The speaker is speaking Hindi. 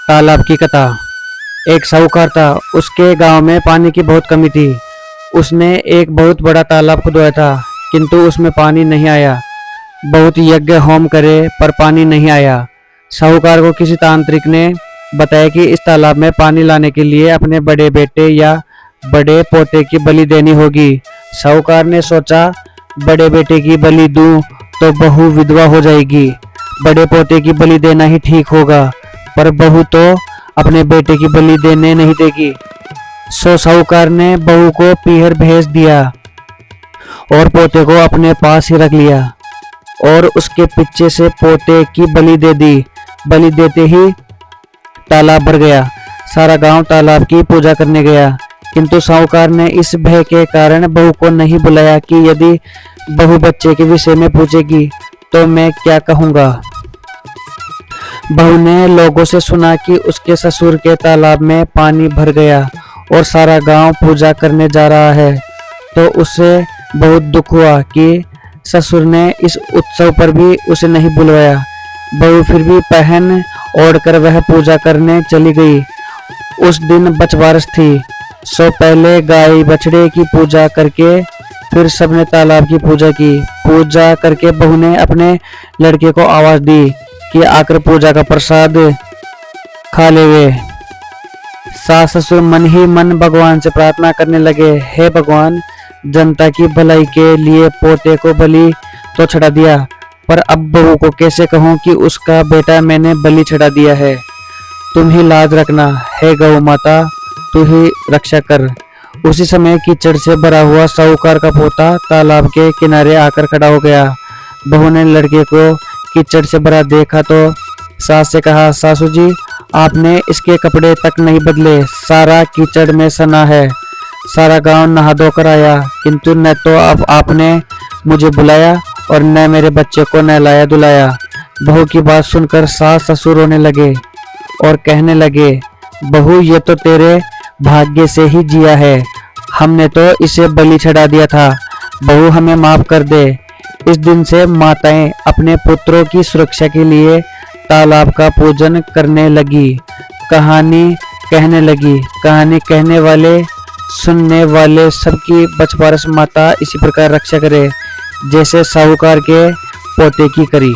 तालाब की कथा। एक साहूकार था। उसके गांव में पानी की बहुत कमी थी। उसने एक बहुत बड़ा तालाब खुदवाया था, किंतु उसमें पानी नहीं आया। बहुत यज्ञ होम करे पर पानी नहीं आया। साहूकार को किसी तांत्रिक ने बताया कि इस तालाब में पानी लाने के लिए अपने बड़े बेटे या बड़े पोते की बलि देनी होगी। साहूकार ने सोचा, बड़े बेटे की बलि दूं तो बहू विधवा हो जाएगी, बड़े पोते की बलि देना ही ठीक होगा, पर बहू तो अपने बेटे की बलि देने नहीं देगी। सो साहूकार ने बहू को पीहर भेज दिया और पोते को अपने पास ही रख लिया और उसके पीछे से पोते की बलि दे दी। बलि देते ही तालाब भर गया। सारा गांव तालाब की पूजा करने गया, किंतु साहूकार ने इस भय के कारण बहू को नहीं बुलाया कि यदि बहू बच्चे के विषय में पूछेगी तो मैं क्या कहूँगा। बहू ने लोगों से सुना कि उसके ससुर के तालाब में पानी भर गया और सारा गांव पूजा करने जा रहा है, तो उसे बहुत दुख हुआ कि ससुर ने इस उत्सव पर भी उसे नहीं बुलवाया। बहू फिर भी पहन ओढ़कर वह पूजा करने चली गई। उस दिन बछबारस थी, सो पहले गाय बछड़े की पूजा करके फिर सबने तालाब की पूजा की। पूजा करके बहू ने अपने लड़के को आवाज दी कि आकर पूजा का प्रसाद खा ले वे। सास ससुर मन ही मन भगवान से प्रार्थना करने लगे, हे भगवान, जनता की भलाई के लिए पोते को बलि तो चढ़ा दिया, पर अब बहू को कैसे कहूँ कि उसका बेटा मैंने बलि चढ़ा दिया है। तुम ही लाज रखना, हे गौ माता, तू ही रक्षा कर। उसी समय कीचड़ से भरा हुआ साहूकार का पोता तालाब के किनारे आकर खड़ा हो गया। बहू ने लड़के को कीचड़ से भरा देखा तो सास से कहा, सासू जी, आपने इसके कपड़े तक नहीं बदले, सारा कीचड़ में सना है। सारा गांव नहा धोकर आया, किंतु न तो अब आपने मुझे बुलाया और न मेरे बच्चे को नहलाया धुलाया। बहू की बात सुनकर सास ससुर रोने लगे और कहने लगे, बहू, ये तो तेरे भाग्य से ही जिया है, हमने तो इसे बलि चढ़ा दिया था। बहू, हमें माफ कर दे। इस दिन से माताएं अपने पुत्रों की सुरक्षा के लिए तालाब का पूजन करने लगी। कहानी कहने लगी। कहानी कहने वाले, सुनने वाले सबकी बछबारस माता इसी प्रकार रक्षा करे, जैसे साहूकार के पोते की करी।